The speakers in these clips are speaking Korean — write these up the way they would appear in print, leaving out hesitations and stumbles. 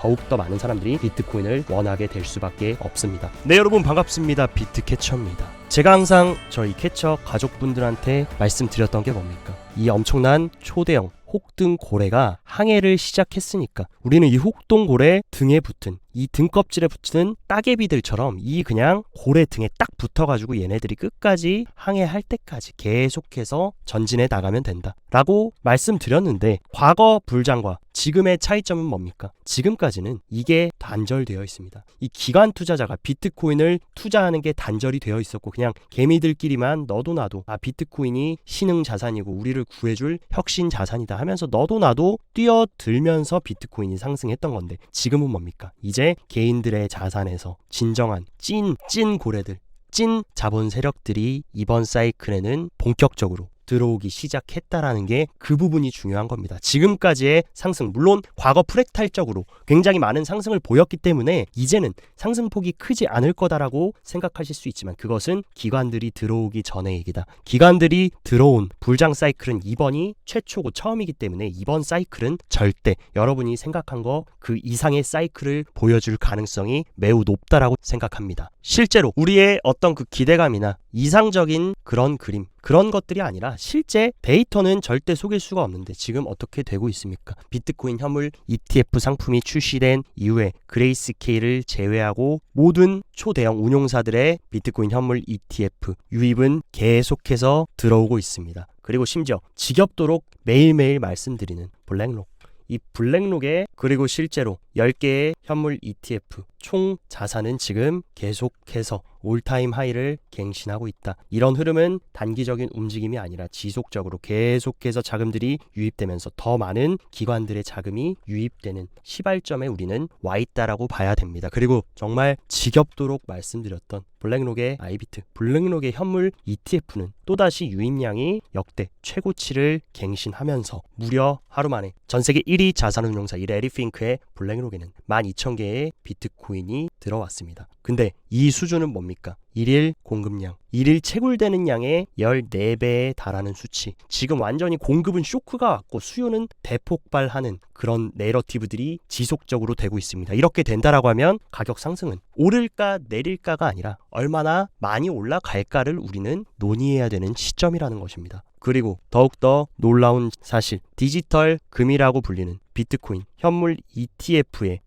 더욱더 많은 사람들이 비트코인을 원하게 될 수밖에 없습니다. 네, 여러분 반갑습니다. 비트캐쳐입니다. 제가 항상 저희 캐쳐 가족분들한테 말씀드렸던 게 뭡니까? 이 엄청난 초대형 혹등 고래가 항해를 시작했으니까 우리는 이 혹등 고래 등에 붙은 이 등껍질에 붙는 따개비들처럼 이 그냥 고래 등에 딱 붙어가지고 얘네들이 끝까지 항해할 때까지 계속해서 전진해 나가면 된다 라고 말씀드렸는데, 과거 불장과 지금의 차이점은 뭡니까? 지금까지는 이게 단절되어 있습니다. 이 기관 투자자가 비트코인을 투자하는 게 단절이 되어 있었고, 그냥 개미들끼리만 너도 나도 비트코인이 신흥 자산이고 우리를 구해줄 혁신 자산이다 하면서 너도 나도 뛰어들면서 비트코인이 상승했던 건데, 지금은 뭡니까? 이제 개인들의 자산에서 진정한 찐 고래들, 찐 자본 세력들이 이번 사이클에는 본격적으로 들어오기 시작했다라는 게 그 부분이 중요한 겁니다. 지금까지의 상승, 물론 과거 프랙탈적으로 굉장히 많은 상승을 보였기 때문에 이제는 상승폭이 크지 않을 거다라고 생각하실 수 있지만, 그것은 기관들이 들어오기 전의 얘기다. 기관들이 들어온 불장 사이클은 이번이 최초고 처음이기 때문에 이번 사이클은 절대 여러분이 생각한 거 그 이상의 사이클을 보여줄 가능성이 매우 높다라고 생각합니다. 실제로 우리의 어떤 그 기대감이나 이상적인 그런 그림, 그런 것들이 아니라 실제 데이터는 절대 속일 수가 없는데 지금 어떻게 되고 있습니까? 비트코인 현물 ETF 상품이 출시된 이후에 그레이스케일을 제외하고 모든 초대형 운용사들의 비트코인 현물 ETF 유입은 계속해서 들어오고 있습니다. 그리고 심지어 지겹도록 매일매일 말씀드리는 블랙록, 이 블랙록에 그리고 실제로 10개의 현물 ETF 총 자산은 지금 계속해서 올타임 하이를 갱신하고 있다. 이런 흐름은 단기적인 움직임이 아니라 지속적으로 계속해서 자금들이 유입되면서 더 많은 기관들의 자금이 유입되는 시발점에 우리는 와 있다라고 봐야 됩니다. 그리고 정말 지겹도록 말씀드렸던 블랙록의 아이비트, 블랙록의 현물 ETF는 또다시 유입량이 역대 최고치를 갱신하면서 무려 하루 만에 전세계 1위 자산운용사 이 레리 핑크의 블랙록에는 12,000개의 비트코인이 들어왔습니다. 근데 이 수준은 뭡니까? 1일 공급량, 1일 채굴되는 양의 14배에 달하는 수치. 지금 완전히 공급은 쇼크가 왔고 수요는 대폭발하는 그런 내러티브들이 지속적으로 되고 있습니다. 이렇게 된다라고 하면 가격 상승은 오를까 내릴까가 아니라 얼마나 많이 올라갈까를 우리는 논의해야 되는 시점이라는 것입니다. 그리고 더욱더 놀라운 사실, 디지털 금이라고 불리는 비트코인 현물 ETF의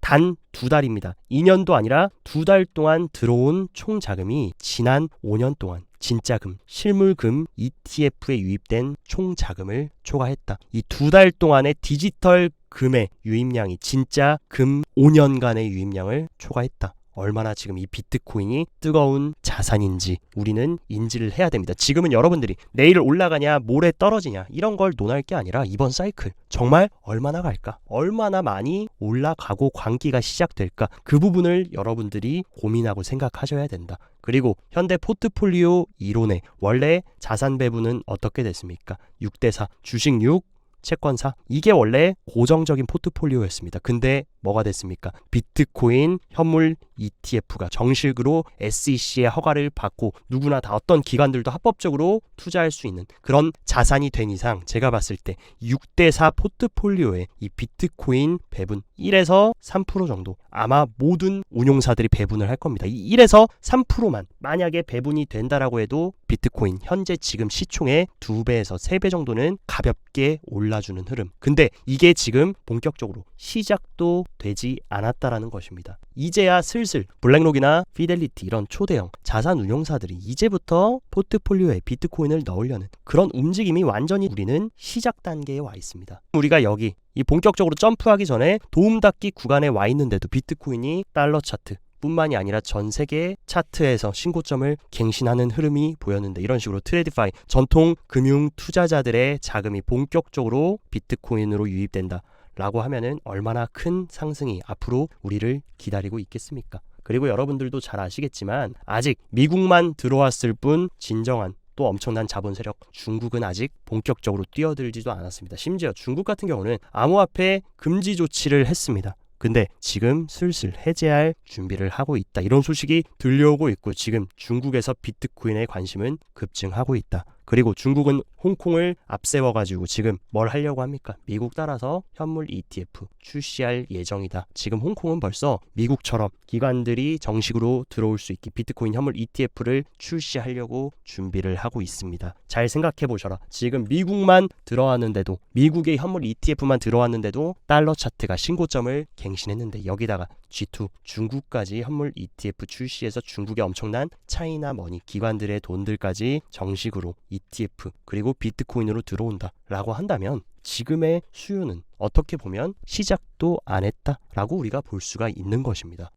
단 2달입니다. 2년도 아니라 2달 동안 들어온 총 자금이 지난 5년 동안 진짜금, 실물금 ETF에 유입된 총 자금을 초과했다. 이 2달 동안의 디지털 금의 유입량이 진짜 금 5년간의 유입량을 초과했다. 얼마나 지금 이 비트코인이 뜨거운 자산인지 우리는 인지를 해야 됩니다. 지금은 여러분들이 내일 올라가냐 모레 떨어지냐 이런 걸 논할 게 아니라 이번 사이클 정말 얼마나 갈까, 얼마나 많이 올라가고 광기가 시작될까, 그 부분을 여러분들이 고민하고 생각하셔야 된다. 그리고 현대 포트폴리오 이론의 원래 자산 배분은 어떻게 됐습니까? 6대4, 주식 6, 채권 4. 이게 원래 고정적인 포트폴리오였습니다. 근데 뭐가 됐습니까? 비트코인 현물 ETF가 정식으로 SEC의 허가를 받고 누구나 다 어떤 기관들도 합법적으로 투자할 수 있는 그런 자산이 된 이상 제가 봤을 때 6대4 포트폴리오에 이 비트코인 배분 1에서 3% 정도 아마 모든 운용사들이 배분을 할 겁니다. 이 1에서 3%만 만약에 배분이 된다라고 해도 비트코인 현재 지금 시총의 2배에서 3배 정도는 가볍게 올라주는 흐름. 근데 이게 지금 본격적으로 시작도 되지 않았다라는 것입니다. 이제야 슬슬 블랙록이나 피델리티 이런 초대형 자산 운용사들이 이제부터 포트폴리오에 비트코인을 넣으려는 그런 움직임이 완전히 우리는 시작 단계에 와 있습니다. 우리가 여기 이 본격적으로 점프하기 전에 도움닫기 구간에 와 있는데도 비트코인이 달러 차트 뿐만이 아니라 전 세계 차트에서 신고점을 갱신하는 흐름이 보였는데, 이런 식으로 트레이드파이 전통 금융 투자자들의 자금이 본격적으로 비트코인으로 유입된다 라고 하면은 얼마나 큰 상승이 앞으로 우리를 기다리고 있겠습니까? 그리고 여러분들도 잘 아시겠지만 아직 미국만 들어왔을 뿐 진정한 또 엄청난 자본 세력 중국은 아직 본격적으로 뛰어들지도 않았습니다. 심지어 중국 같은 경우는 암호화폐 금지 조치를 했습니다. 근데 지금 슬슬 해제할 준비를 하고 있다. 이런 소식이 들려오고 있고 지금 중국에서 비트코인의 관심은 급증하고 있다. 그리고 중국은 홍콩을 앞세워가지고 지금 뭘 하려고 합니까? 미국 따라서 현물 ETF 출시할 예정이다. 지금 홍콩은 벌써 미국처럼 기관들이 정식으로 들어올 수 있게 비트코인 현물 ETF를 출시하려고 준비를 하고 있습니다. 잘 생각해 보셔라. 지금 미국만 들어왔는데도, 미국의 현물 ETF만 들어왔는데도 달러 차트가 신고점을 갱신했는데, 여기다가 G2 중국까지 현물 ETF 출시해서 중국의 엄청난 차이나 머니 기관들의 돈들까지 정식으로 ETF 그리고 비트코인으로 들어온다 라고 한다면, 지금의 수요는 어떻게 보면 시작도 안 했다라고 우리가 볼 수가 있는 것입니다.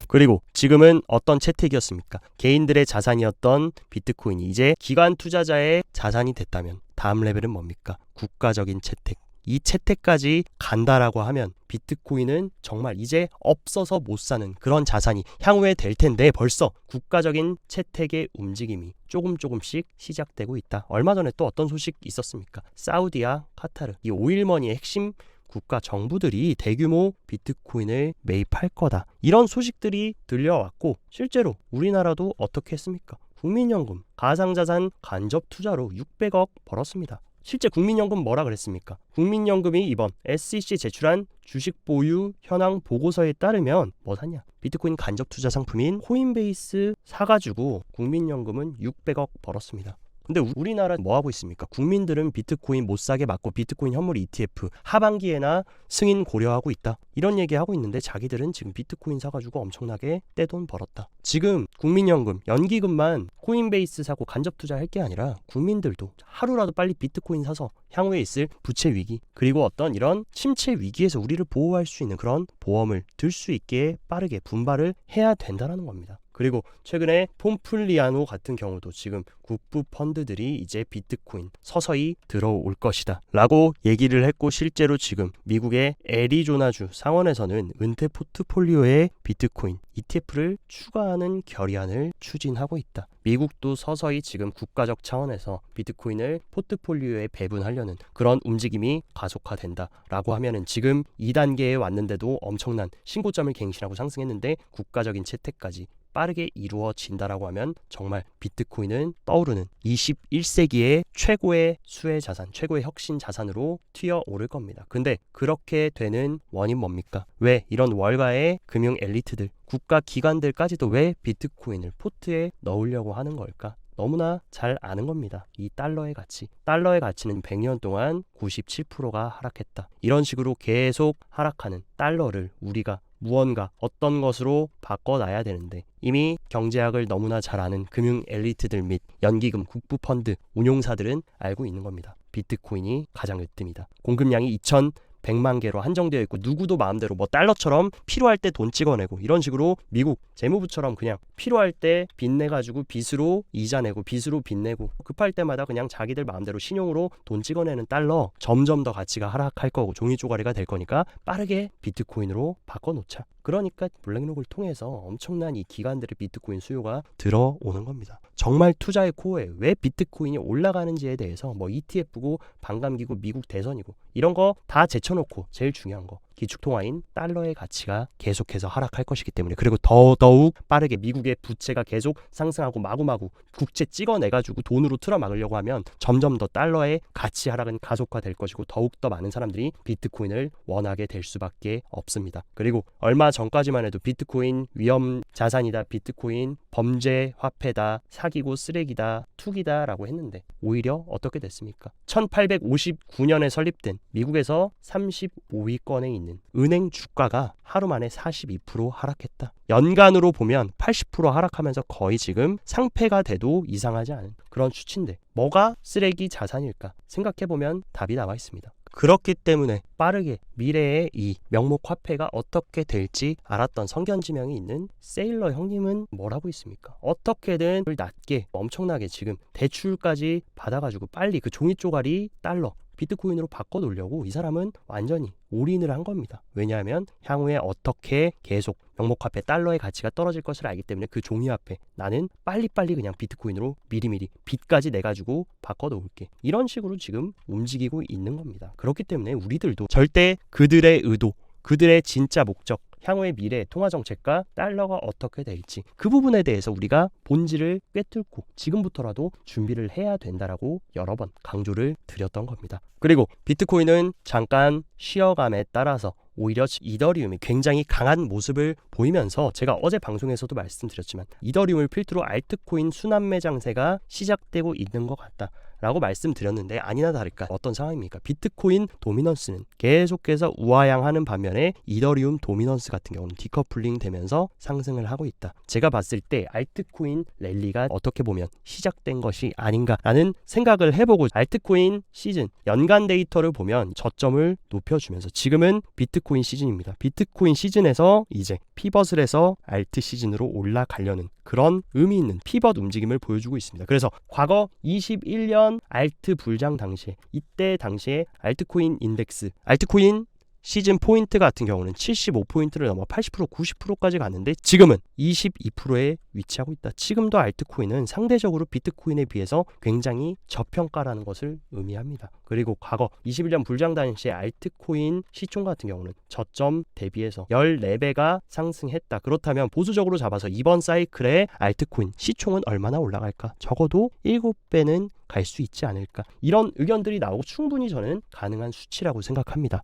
그리고 지금은 어떤 채택이었습니까? 개인들의 자산이었던 비트코인이 이제 기관 투자자의 자산이 됐다면 다음 레벨은 뭡니까? 국가적인 채택. 이 채택까지 간다라고 하면 비트코인은 정말 이제 없어서 못 사는 그런 자산이 향후에 될 텐데, 벌써 국가적인 채택의 움직임이 조금씩 시작되고 있다. 얼마 전에 또 어떤 소식 있었습니까? 사우디와 카타르, 이 오일머니의 핵심 국가 정부들이 대규모 비트코인을 매입할 거다. 이런 소식들이 들려왔고, 실제로 우리나라도 어떻게 했습니까? 국민연금 가상자산 간접 투자로 600억 벌었습니다. 실제 국민연금 뭐라 그랬습니까? 국민연금이 이번 SEC 제출한 주식 보유 현황 보고서에 따르면 뭐 샀냐? 비트코인 간접 투자 상품인 코인베이스 사가지고 국민연금은 600억 벌었습니다. 근데 우리나라 뭐 하고 있습니까? 국민들은 비트코인 못 사게 막고 비트코인 현물 ETF 하반기에나 승인 고려하고 있다. 이런 얘기하고 있는데, 자기들은 지금 비트코인 사가지고 엄청나게 떼돈 벌었다. 지금 국민연금, 연기금만 코인베이스 사고 간접 투자할 게 아니라 국민들도 하루라도 빨리 비트코인 사서 향후에 있을 부채 위기 그리고 어떤 이런 침체 위기에서 우리를 보호할 수 있는 그런 보험을 들 수 있게 빠르게 분발을 해야 된다는 겁니다. 그리고 최근에 폼플리아노 같은 경우도 지금 국부 펀드들이 이제 비트코인 서서히 들어올 것이다 라고 얘기를 했고, 실제로 지금 미국의 애리조나주 상원에서는 은퇴 포트폴리오에 비트코인 ETF를 추가하는 결의안을 추진하고 있다. 미국도 서서히 지금 국가적 차원에서 비트코인을 포트폴리오에 배분하려는 그런 움직임이 가속화된다라고 하면은, 지금 2단계에 왔는데도 엄청난 신고점을 갱신하고 상승했는데 국가적인 채택까지 빠르게 이루어진다라고 하면 정말 비트코인은 떠오르는 21세기의 최고의 수혜 자산, 최고의 혁신 자산으로 튀어오를 겁니다. 근데 그렇게 되는 원인 뭡니까? 왜 이런 월가의 금융 엘리트들, 국가 기관들까지도 왜 비트코인을 포트에 넣으려고 하는 걸까? 너무나 잘 아는 겁니다. 이 달러의 가치. 달러의 가치는 100년 동안 97%가 하락했다. 이런 식으로 계속 하락하는 달러를 우리가 무언가 어떤 것으로 바꿔놔야 되는데, 이미 경제학을 너무나 잘 아는 금융 엘리트들 및 연기금, 국부펀드, 운용사들은 알고 있는 겁니다. 비트코인이 가장 으뜸이다. 공급량이 2,100만 개로 한정되어 있고, 누구도 마음대로 뭐 달러처럼 필요할 때 돈 찍어내고, 이런 식으로 미국 재무부처럼 그냥 필요할 때 빚내가지고 빚으로 이자 내고 빚으로 빚내고, 급할 때마다 그냥 자기들 마음대로 신용으로 돈 찍어내는 달러, 점점 더 가치가 하락할 거고 종이 쪼가리가 될 거니까 빠르게 비트코인으로 바꿔놓자. 그러니까 블랙록을 통해서 엄청난 이 기관들의 비트코인 수요가 들어오는 겁니다. 정말 투자의 코어에 왜 비트코인이 올라가는지에 대해서 뭐 ETF고 반감기고 미국 대선이고 이런 거 다 제쳐놓고 제일 중요한 거, 기축통화인 달러의 가치가 계속해서 하락할 것이기 때문에, 그리고 더더욱 빠르게 미국의 부채가 계속 상승하고 마구마구 국채 찍어내가지고 돈으로 틀어막으려고 하면 점점 더 달러의 가치 하락은 가속화될 것이고, 더욱더 많은 사람들이 비트코인을 원하게 될 수밖에 없습니다. 그리고 얼마 전까지만 해도 비트코인 위험 자산이다, 비트코인 범죄 화폐다, 사기고 쓰레기다, 투기다 라고 했는데, 오히려 어떻게 됐습니까? 1859년에 설립된 미국에서 35위권에 있는 은행 주가가 하루 만에 42% 하락했다. 연간으로 보면 80% 하락하면서 거의 지금 상폐가 돼도 이상하지 않은 그런 수치인데, 뭐가 쓰레기 자산일까 생각해보면 답이 나와 있습니다. 그렇기 때문에 빠르게 미래의 이 명목 화폐가 어떻게 될지 알았던 성견지명이 있는 세일러 형님은 뭘 하고 있습니까? 어떻게든 낮게 엄청나게 지금 대출까지 받아가지고 빨리 그 종이 쪼가리 달러 비트코인으로 바꿔놓으려고 이 사람은 완전히 올인을 한 겁니다. 왜냐하면 향후에 어떻게 계속 명목화폐 달러의 가치가 떨어질 것을 알기 때문에 그 종이화폐 나는 빨리빨리 그냥 비트코인으로 미리미리 빚까지 내가지고 바꿔놓을게. 이런 식으로 지금 움직이고 있는 겁니다. 그렇기 때문에 우리들도 절대 그들의 의도, 그들의 진짜 목적, 향후의 미래 통화 정책과 달러가 어떻게 될지 그 부분에 대해서 우리가 본질을 꿰뚫고 지금부터라도 준비를 해야 된다라고 여러 번 강조를 드렸던 겁니다. 그리고 비트코인은 잠깐 쉬어감에 따라서 오히려 이더리움이 굉장히 강한 모습을 보이면서 제가 어제 방송에서도 말씀드렸지만 이더리움을 필두로 알트코인 순환매 장세가 시작되고 있는 것 같다 라고 말씀드렸는데 아니나 다를까 어떤 상황입니까? 비트코인 도미넌스는 계속해서 우하향하는 반면에 이더리움 도미넌스 같은 경우는 디커플링 되면서 상승을 하고 있다. 제가 봤을 때 알트코인 랠리가 어떻게 보면 시작된 것이 아닌가라는 생각을 해보고 알트코인 시즌 연간 데이터를 보면 저점을 높여주면서 지금은 비트코인 시즌입니다. 비트코인 시즌에서 이제 피벗을 해서 알트 시즌으로 올라가려는 그런 의미 있는 피벗 움직임을 보여주고 있습니다. 그래서 과거 21년 알트 불장 당시에 이때 당시에 알트코인 인덱스 알트코인 시즌 포인트 같은 경우는 75포인트를 넘어 80% 90%까지 갔는데 지금은 22%에 위치하고 있다. 지금도 알트코인은 상대적으로 비트코인에 비해서 굉장히 저평가라는 것을 의미합니다. 그리고 과거 21년 불장 당시에 알트코인 시총 같은 경우는 저점 대비해서 14배가 상승했다. 그렇다면 보수적으로 잡아서 이번 사이클에 알트코인 시총은 얼마나 올라갈까? 적어도 7배는 갈 수 있지 않을까? 이런 의견들이 나오고 충분히 저는 가능한 수치라고 생각합니다.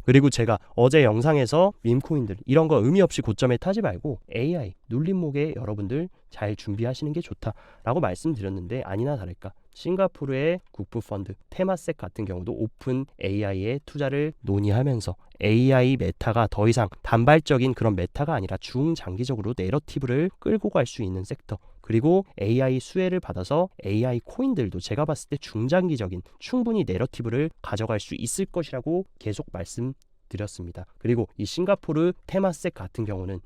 그리고 제가 어제 영상에서 밈코인들 이런 거 의미 없이 고점에 타지 말고 AI 눌림목에 여러분들 잘 준비하시는 게 좋다라고 말씀드렸는데 아니나 다를까 싱가포르의 국부펀드 테마섹 같은 경우도 오픈 AI에 투자를 논의하면서 AI 메타가 더 이상 단발적인 그런 메타가 아니라 중장기적으로 내러티브를 끌고 갈 수 있는 섹터 그리고 AI 수혜를 받아서 AI 코인들도 제가 봤을 때 중장기적인 충분히 내러티브를 가져갈 수 있을 것이라고 계속 말씀드렸습니다. 그리고 이 싱가포르 테마섹 같은 경우는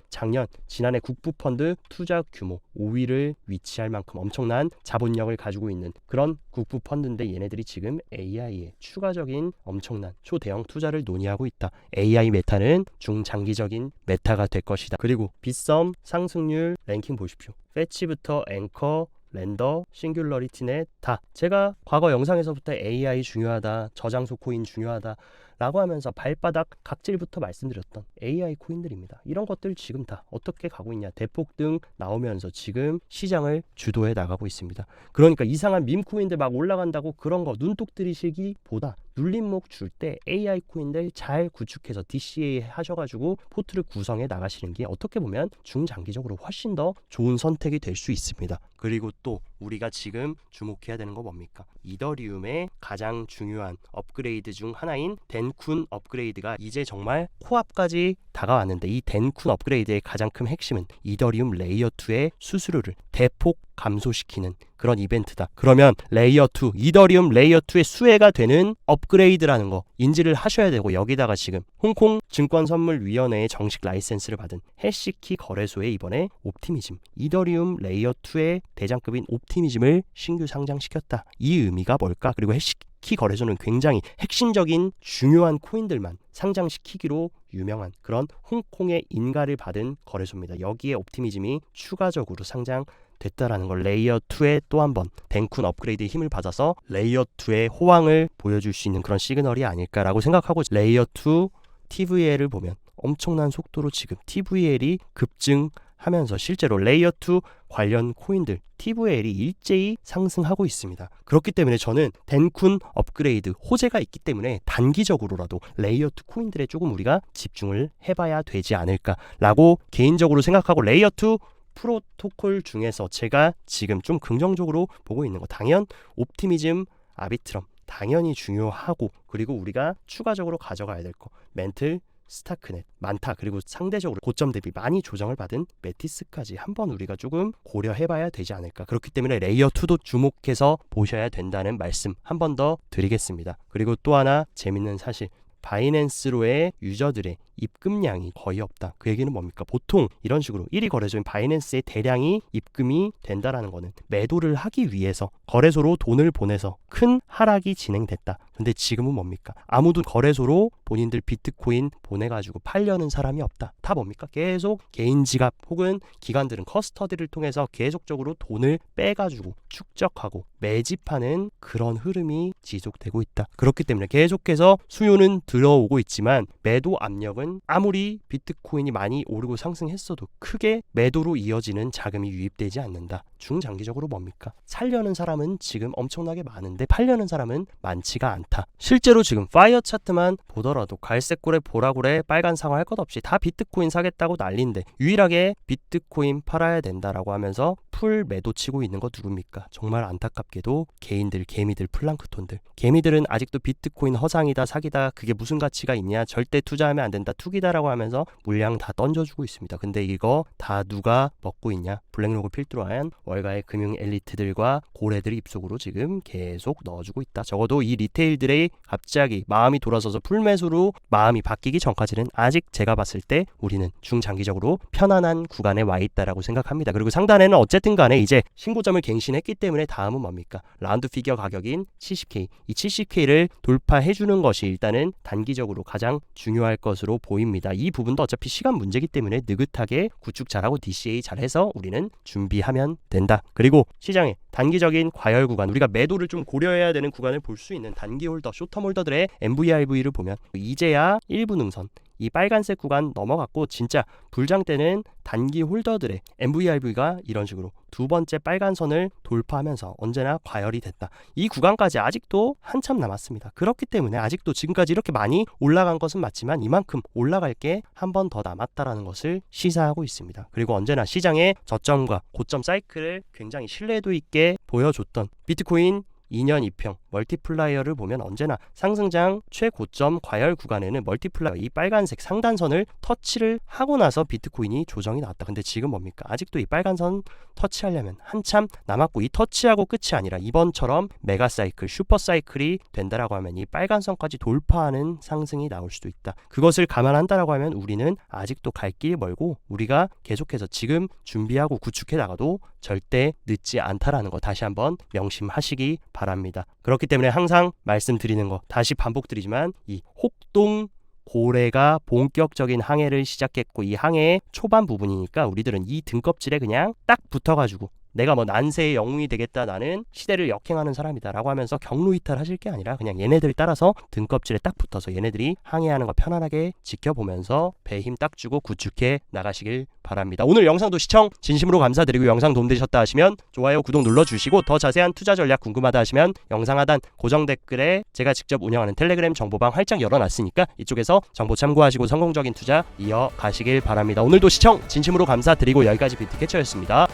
지난해 국부펀드 투자 규모 5위를 위치할 만큼 엄청난 자본력을 가지고 있는 그런 국부펀드인데 얘네들이 지금 AI에 추가적인 엄청난 초대형 투자를 논의하고 있다. AI 메타는 중장기적인 메타가 될 것이다. 그리고 빗썸 상승률 랭킹 보십시오. 패치부터 앵커 렌더, 싱귤러리티넷 다 제가 과거 영상에서부터 AI 중요하다, 저장소 코인 중요하다 라고 하면서 발바닥 각질부터 말씀드렸던 AI 코인들입니다. 이런 것들 지금 다 어떻게 가고 있냐 대폭등 나오면서 지금 시장을 주도해 나가고 있습니다. 그러니까 이상한 밈 코인들 막 올라간다고 그런 거 눈독 들이시기보다 눌림목 줄 때 AI 코인들 잘 구축해서 DCA 하셔가지고 포트를 구성해 나가시는 게 어떻게 보면 중장기적으로 훨씬 더 좋은 선택이 될 수 있습니다. 그리고 또 우리가 지금 주목해야 되는 거 뭡니까? 이더리움의 가장 중요한 업그레이드 중 하나인 덴쿤 업그레이드가 이제 정말 코앞까지 다가왔는데 이 덴쿤 업그레이드의 가장 큰 핵심은 이더리움 레이어 2의 수수료를 대폭 감소시키는 그런 이벤트다. 그러면 레이어 2, 이더리움 레이어 2의 수혜가 되는 업그레이드라는 거 인지를 하셔야 되고 여기다가 지금 홍콩 증권선물위원회의 정식 라이센스를 받은 해시키 거래소에 이번에 옵티미즘, 이더리움 레이어 2의 대장급인 옵티미즘을 신규 상장시켰다. 이 의미가 뭘까? 그리고 해시키 거래소는 굉장히 핵심적인 중요한 코인들만 상장시키기로 유명한 그런 홍콩의 인가를 받은 거래소입니다. 여기에 옵티미즘이 추가적으로 상장됐다라는 걸 레이어 2에 또 한 번 덴쿤 업그레이드의 힘을 받아서 레이어 2의 호황을 보여줄 수 있는 그런 시그널이 아닐까라고 생각하고 레이어 2 TVL을 보면 엄청난 속도로 지금 TVL이 급증하면서 실제로 레이어 2 관련 코인들 TVL이 일제히 상승하고 있습니다. 그렇기 때문에 저는 덴쿤 업그레이드 호재가 있기 때문에 단기적으로라도 레이어 2 코인들에 조금 우리가 집중을 해봐야 되지 않을까라고 개인적으로 생각하고 레이어 2 프로토콜 중에서 제가 지금 좀 긍정적으로 보고 있는 거 당연 옵티미즘, 아비트럼 당연히 중요하고 그리고 우리가 추가적으로 가져가야 될 거 멘틀, 스타크넷 많다. 그리고 상대적으로 고점 대비 많이 조정을 받은 메티스까지 한번 우리가 조금 고려해봐야 되지 않을까. 그렇기 때문에 레이어 2도 주목해서 보셔야 된다는 말씀 한 번 더 드리겠습니다. 그리고 또 하나 재밌는 사실 바이낸스로의 유저들의 입금량이 거의 없다. 그 얘기는 뭡니까? 보통 이런 식으로 1위 거래소인 바이낸스의 대량이 입금이 된다라는 거는 매도를 하기 위해서 거래소로 돈을 보내서 큰 하락이 진행됐다. 근데 지금은 뭡니까? 아무도 거래소로 본인들 비트코인 보내가지고 팔려는 사람이 없다. 다 뭡니까? 계속 개인 지갑 혹은 기관들은 커스터디를 통해서 계속적으로 돈을 빼가지고 축적하고 매집하는 그런 흐름이 지속되고 있다. 그렇기 때문에 계속해서 수요는 들어오고 있지만 매도 압력은 아무리 비트코인이 많이 오르고 상승했어도 크게 매도로 이어지는 자금이 유입되지 않는다. 중장기적으로 뭡니까? 살려는 사람은 지금 엄청나게 많은데 팔려는 사람은 많지가 않다. 실제로 지금 파이어 차트만 보더라도 갈색고래, 보라고래, 빨간 상어 할 것 없이 다 비트코인 사겠다고 난리인데 유일하게 비트코인 팔아야 된다라고 하면서 풀 매도 치고 있는 거 누굽니까? 정말 안타깝게도 개인들, 개미들, 플랑크톤들. 개미들은 아직도 비트코인 허상이다, 사기다, 그게 무슨 가치가 있냐, 절대 투자하면 안 된다, 투기다라고 하면서 물량 다 던져주고 있습니다. 근데 이거 다 누가 먹고 있냐? 블랙록을 필두로 한 월가의 금융 엘리트들과 고래들 입속으로 지금 계속 넣어주고 있다. 적어도 이 리테일들의 갑자기 마음이 돌아서서 풀매수로 마음이 바뀌기 전까지는 아직 제가 봤을 때 우리는 중장기적으로 편안한 구간에 와 있다라고 생각합니다. 그리고 상단에는 어쨌든 간에 이제 신고점을 갱신했기 때문에 다음은 뭡니까? 라운드 피겨 가격인 70K. 이 70K를 돌파해주는 것이 일단은 단기적으로 가장 중요할 것으로 보입니다. 이 부분도 어차피 시간 문제이기 때문에 느긋하게 구축 잘하고 DCA 잘해서 우리는 준비하면 된다. 그리고 시장의 단기적인 과열 구간, 우리가 매도를 좀 고려해야 되는 구간을 볼 수 있는 단기 홀더, 쇼텀 홀더들의 MVRV를 보면 이제야 일부 능선, 이 빨간색 구간 넘어갔고 진짜 불장 때는 단기 홀더들의 MVRV가 이런 식으로 두 번째 빨간 선을 돌파하면서 언제나 과열이 됐다. 이 구간까지 아직도 한참 남았습니다. 그렇기 때문에 아직도 지금까지 이렇게 많이 올라간 것은 맞지만 이만큼 올라갈 게 한 번 더 남았다라는 것을 시사하고 있습니다. 그리고 언제나 시장의 저점과 고점 사이클을 굉장히 신뢰도 있게 보여줬던 비트코인 2년 2평 멀티플라이어를 보면 언제나 상승장 최고점 과열 구간에는 멀티플라이어 이 빨간색 상단선을 터치를 하고 나서 비트코인이 조정이 나왔다. 근데 지금 뭡니까? 아직도 이 빨간선 터치하려면 한참 남았고 이 터치하고 끝이 아니라 이번처럼 메가 사이클, 슈퍼 사이클이 된다라고 하면 이 빨간선까지 돌파하는 상승이 나올 수도 있다. 그것을 감안한다라고 하면 우리는 아직도 갈 길이 멀고 우리가 계속해서 지금 준비하고 구축해 나가도 절대 늦지 않다라는 거 다시 한번 명심하시기 바랍니다. 그렇기 때문에 항상 말씀드리는 거 다시 반복드리지만 이 혹동 고래가 본격적인 항해를 시작했고 이 항해의 초반 부분이니까 우리들은 이 등껍질에 그냥 딱 붙어가지고 내가 뭐 난세의 영웅이 되겠다, 나는 시대를 역행하는 사람이다 라고 하면서 경로 이탈하실 게 아니라 그냥 얘네들 따라서 등껍질에 딱 붙어서 얘네들이 항해하는 거 편안하게 지켜보면서 배 힘 딱 주고 구축해 나가시길 바랍니다. 오늘 영상도 시청 진심으로 감사드리고 영상 도움되셨다 하시면 좋아요, 구독 눌러주시고 더 자세한 투자 전략 궁금하다 하시면 영상 하단 고정 댓글에 제가 직접 운영하는 텔레그램 정보방 활짝 열어놨으니까 이쪽에서 정보 참고하시고 성공적인 투자 이어가시길 바랍니다. 오늘도 시청 진심으로 감사드리고 여기까지 비트캐쳐였습니다.